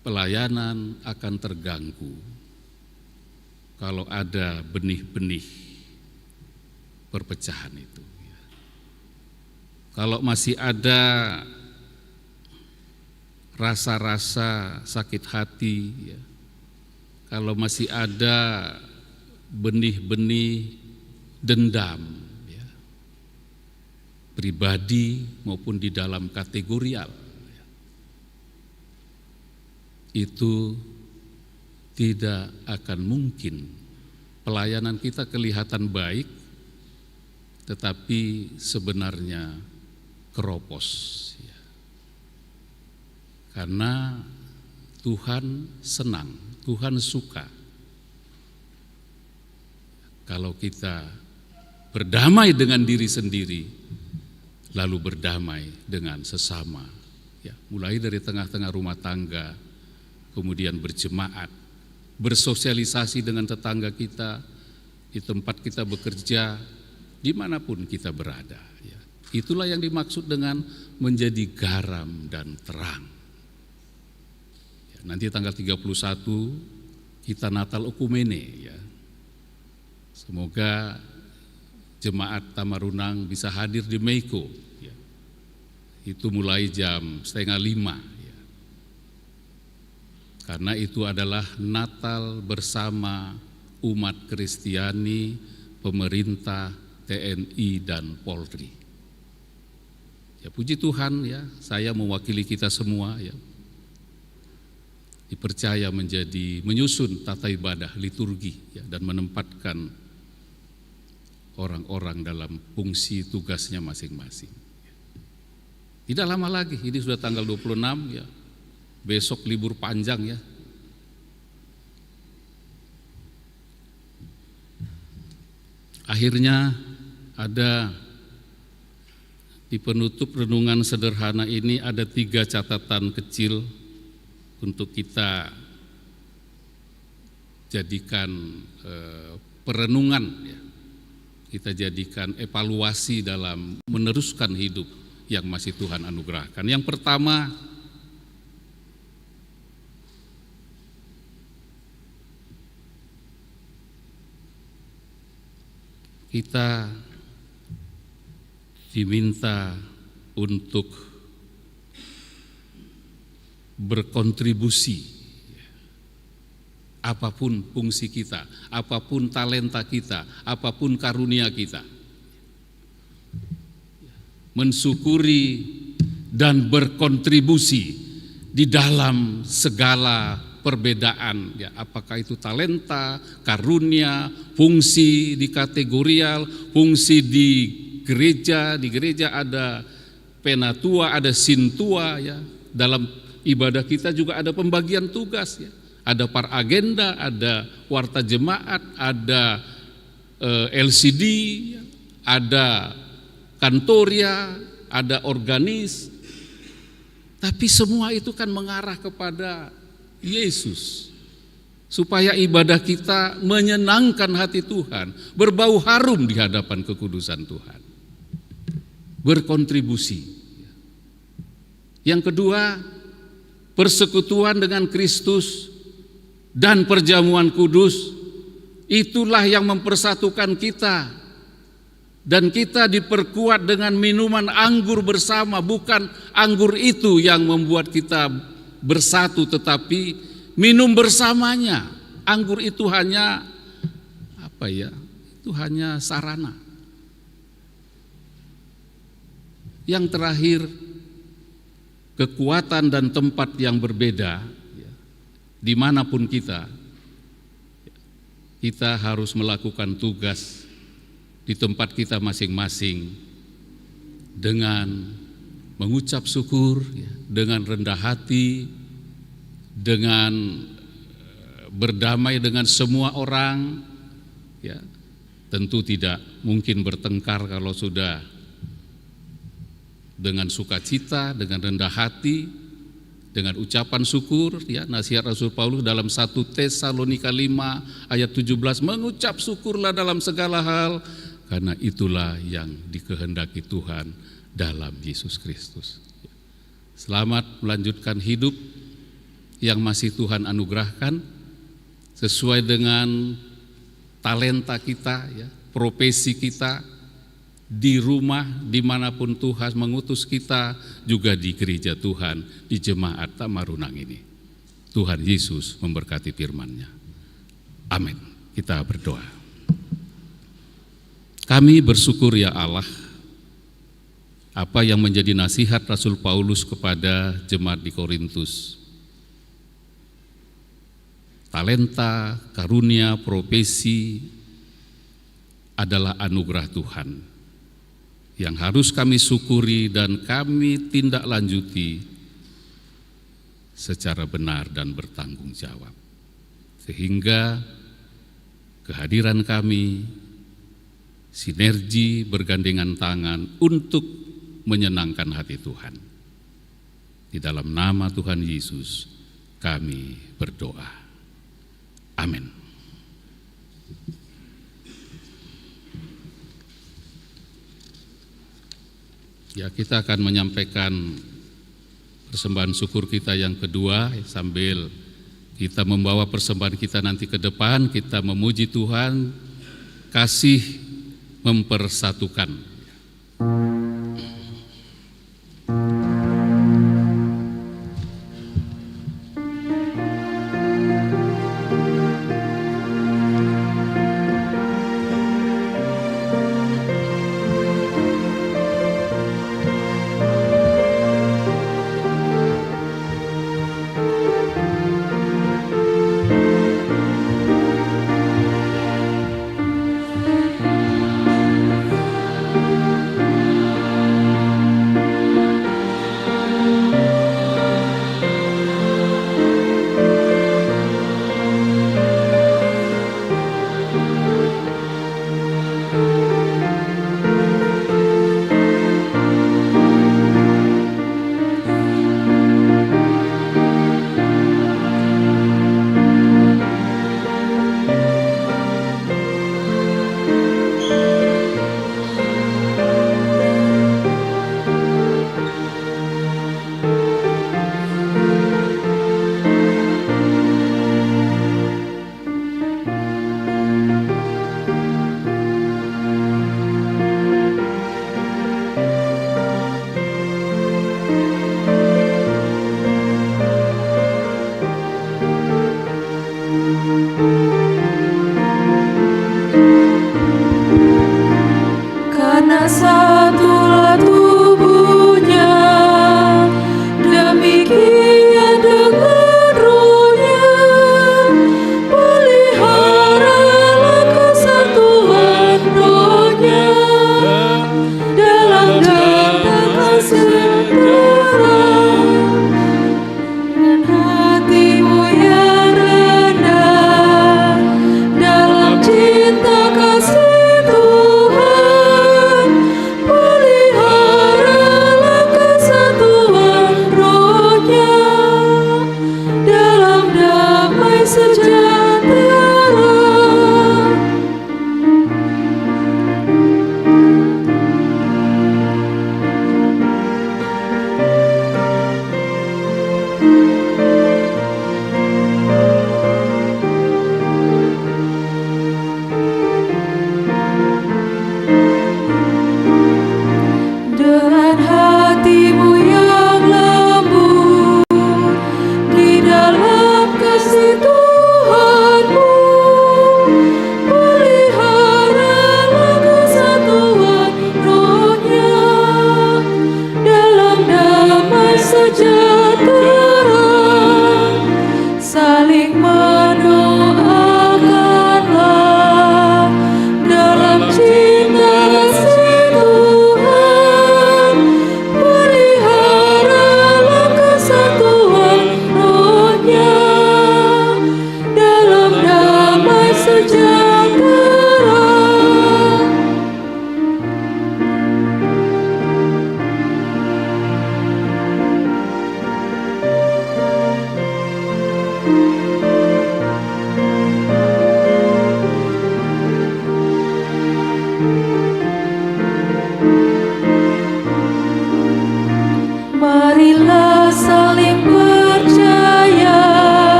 Pelayanan akan terganggu kalau ada benih-benih perpecahan itu. Kalau masih ada rasa-rasa sakit hati, ya, kalau masih ada benih-benih dendam, ya, pribadi maupun di dalam kategorial, ya, itu tidak akan mungkin pelayanan kita kelihatan baik, tetapi sebenarnya keropos, ya. Karena Tuhan senang, Tuhan suka kalau kita berdamai dengan diri sendiri, lalu berdamai dengan sesama. Ya, mulai dari tengah-tengah rumah tangga, kemudian berjemaat, bersosialisasi dengan tetangga kita, di tempat kita bekerja, dimanapun kita berada. Ya. Itulah yang dimaksud dengan menjadi garam dan terang. Ya, nanti tanggal 31 kita Natal Okumene. Ya. Semoga jemaat Tamarunang bisa hadir di Meiko. Ya. Itu mulai jam 4:30. Ya. Karena itu adalah Natal bersama umat Kristiani, pemerintah, TNI dan Polri. Ya, puji Tuhan ya, saya mewakili kita semua ya, dipercaya menyusun tata ibadah liturgi ya, dan menempatkan orang-orang dalam fungsi tugasnya masing-masing. Tidak lama lagi, ini sudah tanggal 26 ya, besok libur panjang ya. Akhirnya ada di penutup renungan sederhana ini ada 3 catatan kecil untuk kita jadikan perenungan ya. Kita jadikan evaluasi dalam meneruskan hidup yang masih Tuhan anugerahkan. Yang pertama, kita diminta untuk berkontribusi apapun fungsi kita, apapun talenta kita, apapun karunia kita. Mensyukuri dan berkontribusi di dalam segala perbedaan, ya, apakah itu talenta, karunia, fungsi di kategorial, fungsi di gereja ada penatua, ada sintua, ya. Dalam ibadah kita juga ada pembagian tugas, ya. Ada par agenda, ada warta jemaat, ada LCD, ya. Ada kantoria, ada organis. Tapi semua itu kan mengarah kepada Yesus, supaya ibadah kita menyenangkan hati Tuhan, berbau harum di hadapan kekudusan Tuhan. Berkontribusi. Yang kedua, persekutuan dengan Kristus dan perjamuan kudus, itulah yang mempersatukan kita. Dan kita diperkuat dengan minuman anggur bersama, bukan anggur itu yang membuat kita bersatu, tetapi minum bersamanya. Anggur itu hanya itu hanya sarana. Yang terakhir, kekuatan dan tempat yang berbeda, dimanapun kita harus melakukan tugas di tempat kita masing-masing dengan mengucap syukur, dengan rendah hati, dengan berdamai dengan semua orang, ya. Tentu tidak mungkin bertengkar kalau sudah dengan sukacita, dengan rendah hati, dengan ucapan syukur, ya. Nasihat Rasul Paulus dalam 1 Tesalonika 5 ayat 17, mengucap syukurlah dalam segala hal, karena itulah yang dikehendaki Tuhan dalam Yesus Kristus. Selamat melanjutkan hidup yang masih Tuhan anugerahkan sesuai dengan talenta kita, ya, profesi kita, di rumah, dimanapun Tuhan mengutus kita, juga di gereja Tuhan, di jemaat Tamarunang ini. Tuhan Yesus memberkati firman-Nya. Amin. Kita berdoa. Kami bersyukur ya Allah, apa yang menjadi nasihat Rasul Paulus kepada jemaat di Korintus. Talenta, karunia, profesi adalah anugerah Tuhan yang harus kami syukuri dan kami tindak lanjuti secara benar dan bertanggung jawab. Sehingga kehadiran kami sinergi, bergandengan tangan untuk menyenangkan hati Tuhan. Di dalam nama Tuhan Yesus kami berdoa. Amin. Ya, kita akan menyampaikan persembahan syukur kita yang kedua sambil kita membawa persembahan kita nanti ke depan. Kita memuji Tuhan, kasih mempersatukan.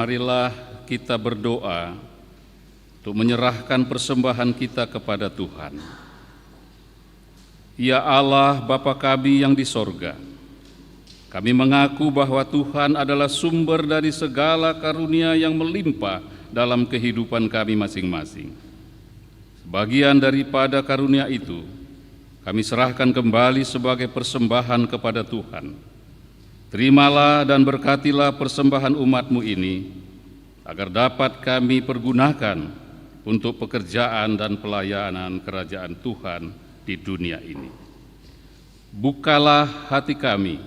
Marilah kita berdoa untuk menyerahkan persembahan kita kepada Tuhan. Ya Allah, Bapa kami yang di sorga, kami mengaku bahwa Tuhan adalah sumber dari segala karunia yang melimpah dalam kehidupan kami masing-masing. Sebagian daripada karunia itu, kami serahkan kembali sebagai persembahan kepada Tuhan. Terimalah dan berkatilah persembahan umat-Mu ini, agar dapat kami pergunakan untuk pekerjaan dan pelayanan kerajaan Tuhan di dunia ini. Bukalah hati kami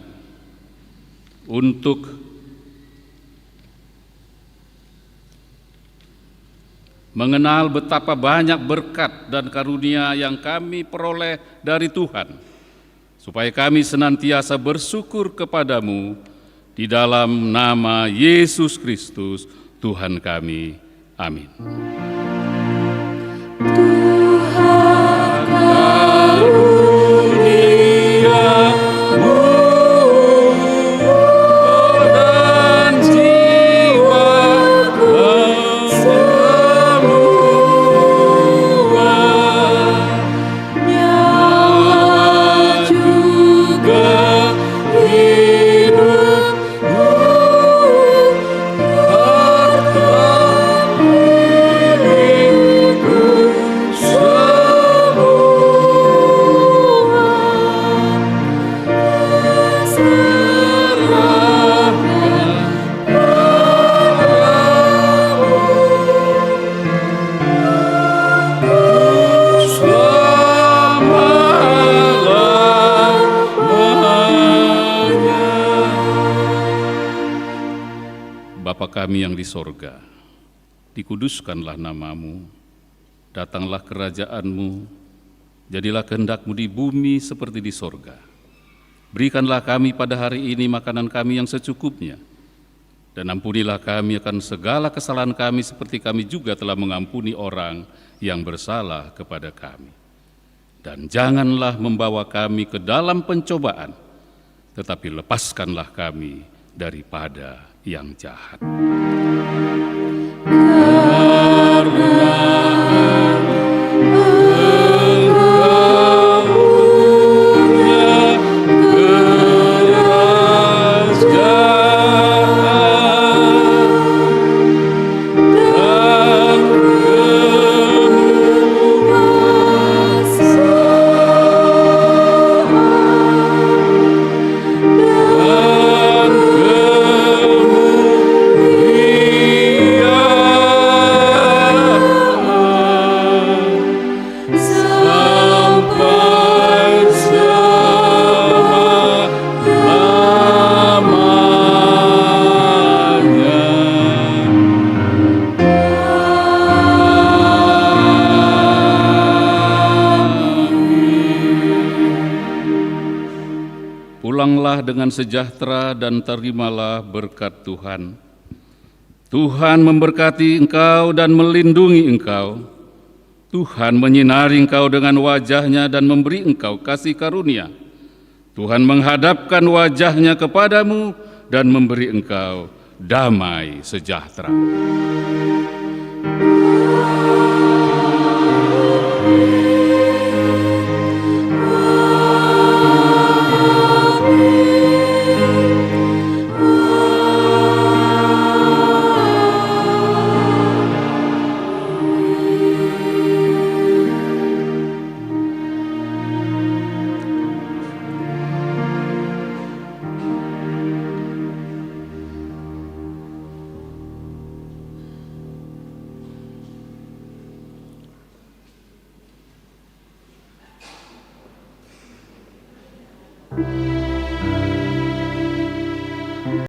untuk mengenal betapa banyak berkat dan karunia yang kami peroleh dari Tuhan, supaya kami senantiasa bersyukur kepadamu di dalam nama Yesus Kristus, Tuhan kami. Amin.
Tuhan karuniamu dan jiwaku semua, nyawa juga hidupku, harta milikku semua, serahkan
Bapa kami yang di sorga, dikuduskanlah namamu, datanglah kerajaan-Mu, jadilah kehendak-Mu di bumi seperti di sorga. Berikanlah kami pada hari ini makanan kami yang secukupnya, dan ampunilah kami akan segala kesalahan kami seperti kami juga telah mengampuni orang yang bersalah kepada kami. Dan janganlah membawa kami ke dalam pencobaan, tetapi lepaskanlah kami daripada yang jahat. Pulanglah dengan sejahtera dan terimalah berkat Tuhan. Tuhan memberkati engkau dan melindungi engkau. Tuhan menyinari engkau dengan wajah-Nya dan memberi engkau kasih karunia. Tuhan menghadapkan wajah-Nya kepadamu dan memberi engkau damai sejahtera.